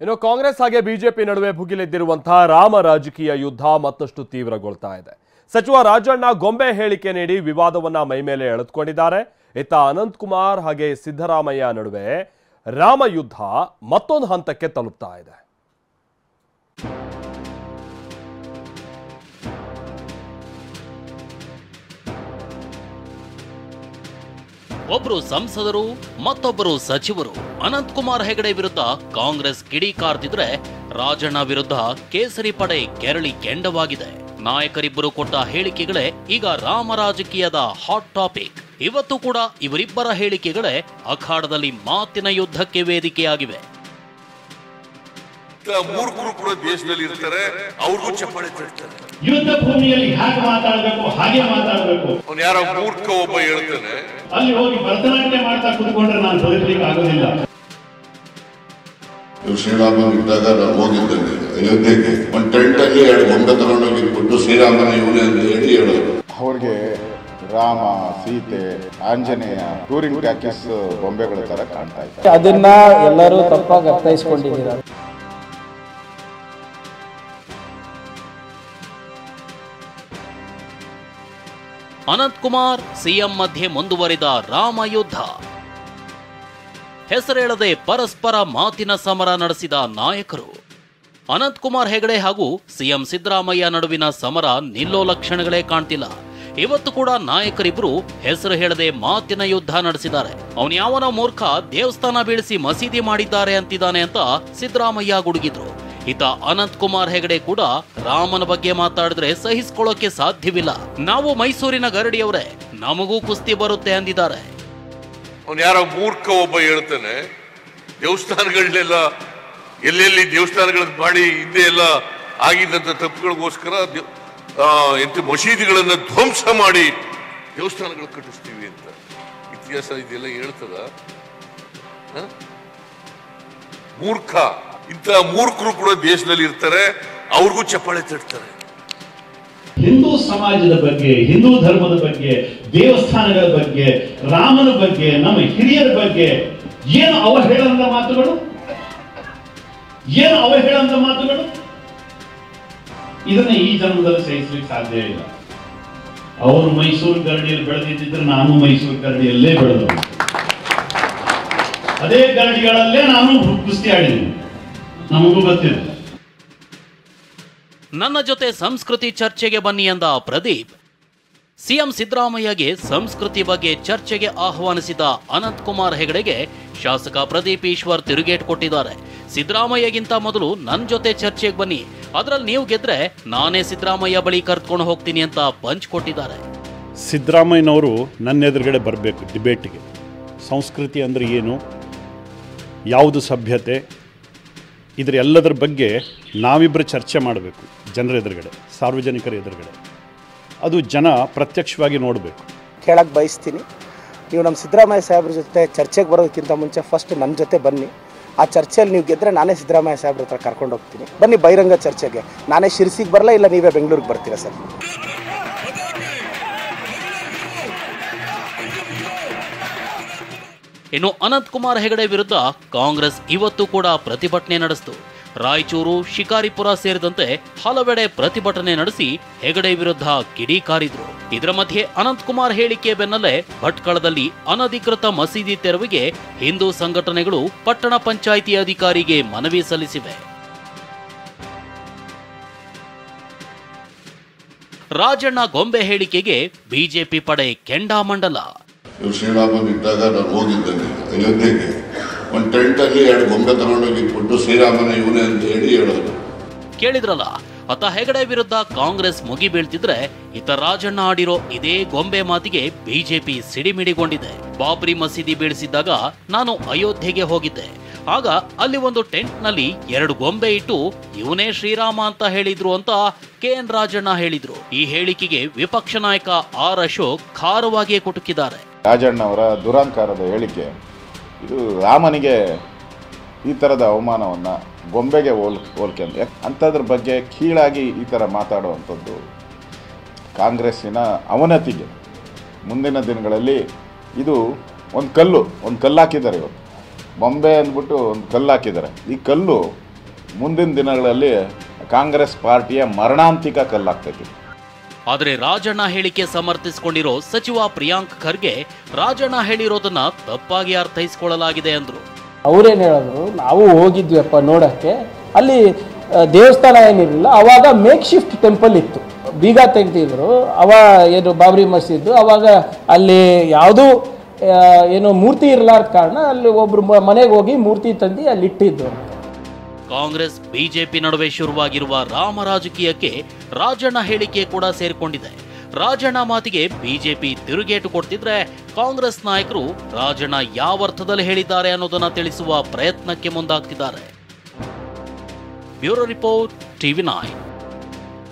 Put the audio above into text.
ಇನ್ನು ಕಾಂಗ್ರೆಸ್ ಹಾಗೆ ಬಿಜೆಪಿ ನಡುವೆ ಭುಗಿಲೆದ್ದಿರುವಂತಹ ರಾಮ ರಾಜಕೀಯ ಯುದ್ಧ ಮತ್ತಷ್ಟು ತೀವ್ರಗೊಳ್ತಾ ಇದೆ. ಸಚಿವ ರಾಜಣ್ಣ ಗೊಂಬೆ ಹೇಳಿಕೆ ನೀಡಿ ವಿವಾದವನ್ನ ಮೈಮೇಲೆ ಎಳೆದುಕೊಂಡಿದ್ದಾರೆ. ಇತ್ತ ಅನಂತಕುಮಾರ್ ಹಾಗೆ ಸಿದ್ದರಾಮಯ್ಯ ನಡುವೆ ರಾಮ ಯುದ್ಧ ಮತ್ತೊಂದು ಹಂತಕ್ಕೆ ತಲುಪ್ತಾ ಇದೆ. ಒಬ್ಬರು ಸಂಸದರು ಮತ್ತೊಬ್ಬರು ಸಚಿವರು ಅನಂತಕುಮಾರ್ ಹೆಗಡೆ ವಿರುದ್ಧ ಕಾಂಗ್ರೆಸ್ ಕಿಡಿಕಾರ್ತಿದ್ರೆ ರಾಜಣ್ಣ ವಿರುದ್ಧ ಕೇಸರಿ ಪಡೆ ಕೆರಳಿ ಕೆಂಡವಾಗಿದೆ. ನಾಯಕರಿಬ್ಬರು ಕೊಟ್ಟ ಹೇಳಿಕೆಗಳೇ ಈಗ ರಾಮ ರಾಜಕೀಯದ ಹಾಟ್ ಟಾಪಿಕ್. ಇವತ್ತು ಕೂಡ ಇವರಿಬ್ಬರ ಹೇಳಿಕೆಗಳೇ ಅಖಾಡದಲ್ಲಿ ಮಾತಿನ ಯುದ್ಧಕ್ಕೆ ವೇದಿಕೆಯಾಗಿವೆ. ಮೂರ್ಖರು ಕೂಡ ದೇಶದಲ್ಲಿ ಇರ್ತಾರೆ, ಅವ್ರಿಗೂ ಚಪ್ಪಾಳೆ ತಟ್ತಾರೆ. ಯುದ್ಧ ಭೂಮಿಯಲ್ಲಿ ಹೇಗೆ ಮಾತಾಡಬೇಕು ಹಾಗೆ ಮಾತಾಡಬೇಕು. ಅವ್ನು ಯಾರೋ ಮೂರ್ಖ ಒಬ್ಬ ಹೇಳ್ತಾನೆ, ಅಲ್ಲಿ ಹೋಗಿ ಭರತನಾಟ್ಯ ಮಾಡ್ತಾ ಕೂತ್ಕೊಂಡ್ರೆ ನಾನು ಬದುಕಲಿಕ್ಕೆ ಆಗೋದಿಲ್ಲ. ಶ್ರೀರಾಮನ ಇದ್ದಾಗ ನಾನು ಹೋಗಿದ್ದೇನೆ ಅಯೋಧ್ಯೆಗೆ. ಒಂದು ಟೆಂಟ್ ಅಲ್ಲಿ 2 ಗೊಂಬೆ ತಗೊಂಡೋಗಿರ್ಬಿಟ್ಟು ಶ್ರೀರಾಮನ ಇವನೇ ಅಂತ ಹೇಳೋದು. ಅವ್ರಿಗೆ ರಾಮ, ಸೀತೆ, ಆಂಜನೇಯ ಟೂರಿಂಗ್ ಪ್ಯಾಕೇಜ್ ಗೊಂಬೆಗಳ ತರ ಕಾಣ್ತಾ ಇದ್ದಾರೆ. ಅದನ್ನ ಎಲ್ಲರೂ ತಪ್ಪಾಗಿ ಅರ್ಥೈಸಿಕೊಂಡಿದ್ದಾರೆ. ಅನಂತಕುಮಾರ್ ಸಿಎಂ ಮಧ್ಯೆ ಮುಂದುವರಿದ ರಾಮ ಯುದ್ಧ. ಹೆಸರೇಳದೆ ಪರಸ್ಪರ ಮಾತಿನ ಸಮರ ನಡೆಸಿದ ನಾಯಕರು. ಅನಂತಕುಮಾರ್ ಹೆಗಡೆ ಹಾಗೂ ಸಿಎಂ ಸಿದ್ದರಾಮಯ್ಯ ನಡುವಿನ ಸಮರ ನಿಲ್ಲೋ ಲಕ್ಷಣಗಳೇ ಕಾಣ್ತಿಲ್ಲ. ಇವತ್ತು ಕೂಡ ನಾಯಕರಿಬ್ರು ಹೆಸರು ಹೇಳದೆ ಮಾತಿನ ಯುದ್ಧ ನಡೆಸಿದ್ದಾರೆ. ಅವನು ಯಾವನ ಮೂರ್ಖ ದೇವಸ್ಥಾನ ಬೀಳಿಸಿ ಮಸೀದಿ ಮಾಡಿದ್ದಾರೆ ಅಂತಿದ್ದಾನೆ ಅಂತ ಸಿದ್ದರಾಮಯ್ಯ ಗುಡುಗಿದ್ರು. ಇತ ಅನಂತಕುಮಾರ್ ಹೆಗಡೆ ಕೂಡ ರಾಮನ ಬಗ್ಗೆ ಮಾತಾಡಿದ್ರೆ ಸಹಿಸಿಕೊಳ್ಳೋಕೆ ಸಾಧ್ಯವಿಲ್ಲ, ನಾವು ಮೈಸೂರಿನ ಗರಡಿಯವರೇ, ನಮಗೂ ಕುಸ್ತಿ ಬರುತ್ತೆ ಅಂದಿದ್ದಾರೆ. ಅವ್ನು ಯಾರೋ ಮೂರ್ಖ ಒಬ್ಬ ಹೇಳ್ತಾನೆ, ದೇವಸ್ಥಾನಗಳನ್ನೆಲ್ಲ ಎಲ್ಲೆಲ್ಲಿ ದೇವಸ್ಥಾನಗಳ ಮಾಡಿ ಹಿಂದೆ ಎಲ್ಲ ಆಗಿದ್ದಂತ ತಪ್ಪುಗಳಿಗೋಸ್ಕರ ಮಸೀದಿಗಳನ್ನ ಧ್ವಂಸ ಮಾಡಿ ದೇವಸ್ಥಾನಗಳು ಕಟ್ಟಿಸ್ತೀವಿ ಅಂತ. ಇತಿಹಾಸ ಇದೆಲ್ಲ ಹೇಳ್ತದ? ಮೂರ್ಖ. ಇಂಥ ಮೂರ್ಖರು ಕೂಡ ದೇಶದಲ್ಲಿ ಇರ್ತಾರೆ, ಅವ್ರಿಗೂ ಚಪ್ಪಾಳೆ ತಟ್ತಾರೆ. ಹಿಂದೂ ಸಮಾಜದ ಬಗ್ಗೆ, ಹಿಂದೂ ಧರ್ಮದ ಬಗ್ಗೆ, ದೇವಸ್ಥಾನಗಳ ಬಗ್ಗೆ, ರಾಮನ ಬಗ್ಗೆ, ನಮ್ಮ ಹಿರಿಯರ ಬಗ್ಗೆ ಏನು ಅವಹೇಳನದ ಮಾತುಗಳು, ಏನು ಅವಹೇಳನದ ಮಾತುಗಳು. ಇದನ್ನ ಈ ಜನ್ಮದಲ್ಲಿ ಸಹಿಸಲಿಕ್ಕೆ ಸಾಧ್ಯ ಇಲ್ಲ. ಅವರು ಮೈಸೂರು ಗರಡಿಯಲ್ಲಿ ಬೆಳೆದಿದ್ದರೆ ನಾನು ಮೈಸೂರು ಗರಡಿಯಲ್ಲೇ ಬೆಳೆದ, ಅದೇ ಗರಡಿಗಳಲ್ಲೇ ನಾನು ಕುಸ್ತಿ ಆಡಿದ್ದೀನಿ, ನಮಗೂ ಗೊತ್ತಿದೆ. ನನ್ನ ಜೊತೆ ಸಂಸ್ಕೃತಿ ಚರ್ಚೆಗೆ ಬನ್ನಿ ಎಂದ ಪ್ರದೀಪ್. ಸಿಎಂ ಸಿದ್ದರಾಮಯ್ಯಗೆ ಸಂಸ್ಕೃತಿ ಬಗ್ಗೆ ಚರ್ಚೆಗೆ ಆಹ್ವಾನಿಸಿದ ಅನಂತಕುಮಾರ್ ಹೆಗಡೆಗೆ ಶಾಸಕ ಪ್ರದೀಪ್ ಈಶ್ವರ್ ತಿರುಗೇಟ್ ಕೊಟ್ಟಿದ್ದಾರೆ. ಸಿದ್ದರಾಮಯ್ಯಗಿಂತ ಮೊದಲು ನನ್ನ ಜೊತೆ ಚರ್ಚೆಗೆ ಬನ್ನಿ, ಅದರಲ್ಲಿ ನೀವು ಗೆದ್ರೆ ನಾನೇ ಸಿದ್ದರಾಮಯ್ಯ ಬಳಿ ಕರ್ಕೊಂಡು ಹೋಗ್ತೀನಿ ಅಂತ ಪಂಚ್ ಕೊಟ್ಟಿದ್ದಾರೆ. ಸಿದ್ದರಾಮಯ್ಯನವರು ನನ್ನ ಎದುರುಗಡೆ ಬರಬೇಕು ಡಿಬೇಟ್ಗೆ. ಸಂಸ್ಕೃತಿ ಅಂದರೆ ಏನು, ಯಾವುದು ಸಭ್ಯತೆ, ಇದರ ಎಲ್ಲದರ ಬಗ್ಗೆ ನಾವಿಬ್ಬರು ಚರ್ಚೆ ಮಾಡಬೇಕು. ಜನರ ಎದುರುಗಡೆ, ಸಾರ್ವಜನಿಕರ ಎದುರುಗಡೆ, ಅದು ಜನ ಪ್ರತ್ಯಕ್ಷವಾಗಿ ನೋಡಬೇಕು. ಕೇಳಕ್ಕೆ ಬಯಸ್ತೀನಿ, ನೀವು ನಮ್ಮ ಸಿದ್ದರಾಮಯ್ಯ ಸಾಹೇಬ್ರ ಜೊತೆ ಚರ್ಚೆಗೆ ಬರೋದಕ್ಕಿಂತ ಮುಂಚೆ ಫಸ್ಟ್ ನನ್ನ ಜೊತೆ ಬನ್ನಿ. ಆ ಚರ್ಚೆಯಲ್ಲಿ ನೀವು ಗೆದ್ದರೆ ನಾನೇ ಸಿದ್ದರಾಮಯ್ಯ ಸಾಹೇಬ್ರ ಹತ್ರ ಕರ್ಕೊಂಡು ಹೋಗ್ತೀನಿ. ಬನ್ನಿ ಬಹಿರಂಗ ಚರ್ಚೆಗೆ. ನಾನೇ ಶಿರಸಿಗೆ ಬರಲ್ಲ, ಇಲ್ಲ ನೀವೇ ಬೆಂಗಳೂರಿಗೆ ಬರ್ತೀರಾ ಸರ್. ಇನ್ನು ಅನಂತಕುಮಾರ್ ಹೆಗಡೆ ವಿರುದ್ಧ ಕಾಂಗ್ರೆಸ್ ಇವತ್ತು ಕೂಡ ಪ್ರತಿಭಟನೆ ನಡೆಸಿತು. ರಾಯಚೂರು, ಶಿಕಾರಿಪುರ ಸೇರಿದಂತೆ ಹಲವೆಡೆ ಪ್ರತಿಭಟನೆ ನಡೆಸಿ ಹೆಗಡೆ ವಿರುದ್ಧ ಕಿಡಿಕಾರಿದ್ರು. ಇದರ ಮಧ್ಯೆ ಅನಂತಕುಮಾರ್ ಹೇಳಿಕೆ ಬೆನ್ನಲ್ಲೇ ಭಟ್ಕಳದಲ್ಲಿ ಅನಧಿಕೃತ ಮಸೀದಿ ತೆರವಿಗೆ ಹಿಂದೂ ಸಂಘಟನೆಗಳು ಪಟ್ಟಣ ಪಂಚಾಯಿತಿ ಅಧಿಕಾರಿಗೆ ಮನವಿ ಸಲ್ಲಿಸಿವೆ. ರಾಜಣ್ಣ ಗೊಂಬೆ ಹೇಳಿಕೆಗೆ ಬಿಜೆಪಿ ಪಡೆ ಕೆಂಡಾಮಂಡಲ. ಶ್ರೀರಾಮನ ಇದ್ದಾಗ ನಾನು ಹೋಗಿದ್ದೇನೆ ಅಯೋಧ್ಯೆಗೆ. ಒಂದು ಟೆಂಟ್ ಅಲ್ಲಿ 2 ಗೊಂಬೆ ತಗೊಂಡೋಗಿರ್ಬಿಟ್ಟು ಶ್ರೀರಾಮನ ಇವನೇ ಅಂತ ಹೇಳೋದು. ಕೇಳಿದ್ರಲ್ಲ, ಅತ ಹೆಗಡೆ ವಿರುದ್ಧ ಕಾಂಗ್ರೆಸ್ ಮುಗಿ ಬೀಳ್ತಿದ್ರೆ ಇತ ರಾಜಣ್ಣ ಆಡಿರೋ ಇದೇ ಗೊಂಬೆ ಮಾತಿಗೆ ಬಿಜೆಪಿ ಸಿಡಿಮಿಡಿಗೊಂಡಿದೆ. ಬಾಬ್ರಿ ಮಸೀದಿ ಬೀಳಿಸಿದ್ದಾಗ ನಾನು ಅಯೋಧ್ಯೆಗೆ ಹೋಗಿದ್ದೆ. ಆಗ ಅಲ್ಲಿ ಒಂದು ಟೆಂಟ್ ನಲ್ಲಿ 2 ಗೊಂಬೆ ಇಟ್ಟು ಇವನೇ ಶ್ರೀರಾಮ ಅಂತ ಹೇಳಿದ್ರು ಅಂತ ಕೆಎನ್ ರಾಜಣ್ಣ ಹೇಳಿದ್ರು. ಈ ಹೇಳಿಕೆಗೆ ವಿಪಕ್ಷ ನಾಯಕ ಆರ್ ಅಶೋಕ್ ಖಾರವಾಗಿಯೇ ಕುಟುಕಿದ್ದಾರೆ. ರಾಜಣ್ಣ ಅವರ ದುರಾಂಕಾರದ ಹೇಳಿಕೆ ಇದು ರಾಮನಿಗೆ ಈ ಥರದ ಅವಮಾನವನ್ನು ಗೊಂಬೆಗೆ ಹೋಲಿಕೆ ಅಂಥದ್ರ ಬಗ್ಗೆ ಕೀಳಾಗಿ ಈ ಥರ ಮಾತಾಡುವಂಥದ್ದು ಕಾಂಗ್ರೆಸ್ಸಿನ ಅವನತಿಗೆ ಮುಂದಿನ ದಿನಗಳಲ್ಲಿ ಇದು ಒಂದು ಕಲ್ಲು ಹಾಕಿದ್ದಾರೆ. ಇವತ್ತು ಬೊಂಬೆ ಅಂದ್ಬಿಟ್ಟು ಒಂದು ಕಲ್ಲು ಹಾಕಿದ್ದಾರೆ. ಈ ಕಲ್ಲು ಮುಂದಿನ ದಿನಗಳಲ್ಲಿ ಕಾಂಗ್ರೆಸ್ ಪಾರ್ಟಿಯ ಮರಣಾಂತಿಕ ಕಲ್ಲಾಗ್ತೈತಿ. ಆದರೆ ರಾಜಣ್ಣ ಹೇಳಿಕೆ ಸಮರ್ಥಿಸಿಕೊಂಡಿರೋ ಸಚಿವ ಪ್ರಿಯಾಂಕ್ ಖರ್ಗೆ ರಾಜಣ್ಣ ಹೇಳಿರೋದನ್ನ ತಪ್ಪಾಗಿ ಅರ್ಥೈಸಿಕೊಳ್ಳಲಾಗಿದೆ ಅಂದ್ರು. ಅವ್ರೇನು ಹೇಳಿದ್ರು, ನಾವು ಹೋಗಿದ್ವಿಯಪ್ಪ ನೋಡಕ್ಕೆ, ಅಲ್ಲಿ ದೇವಸ್ಥಾನ ಏನಿರಲಿಲ್ಲ, ಅವಾಗ ಮೇಕ್ ಶಿಫ್ಟ್ ಟೆಂಪಲ್ ಇತ್ತು, ಬೀಗ ತೆಗೆದಿದ್ರು. ಏನು ಬಾಬ್ರಿ ಮಸೀದು, ಅವಾಗ ಅಲ್ಲಿ ಯಾವುದೂ ಏನು ಮೂರ್ತಿ ಇರಲಾರ್ದ ಕಾರಣ ಅಲ್ಲಿ ಒಬ್ರು ಮನೆಗೆ ಹೋಗಿ ಮೂರ್ತಿ ತಂದು ಅಲ್ಲಿ ಇಟ್ಟಿದ್ದು. ಕಾಂಗ್ರೆಸ್ ಬಿಜೆಪಿ ನಡುವೆ ಶುರುವಾಗಿರುವ ರಾಮ ರಾಜಕೀಯಕ್ಕೆ ರಾಜಣ್ಣ ಹೇಳಿಕೆ ಕೂಡ ಸೇರಿಕೊಂಡಿದೆ. ರಾಜಣ್ಣ ಮಾತಿಗೆ ಬಿಜೆಪಿ ತಿರುಗೇಟು ಕೊಡ್ತಿದ್ರೆ ಕಾಂಗ್ರೆಸ್ ನಾಯಕರು ರಾಜಣ್ಣ ಯಾವ ಅರ್ಥದಲ್ಲಿ ಹೇಳಿದ್ದಾರೆ ಅನ್ನೋದನ್ನ ತಿಳಿಸುವ ಪ್ರಯತ್ನಕ್ಕೆ ಮುಂದಾಗ್ತಿದ್ದಾರೆ. Bureau report, TV9.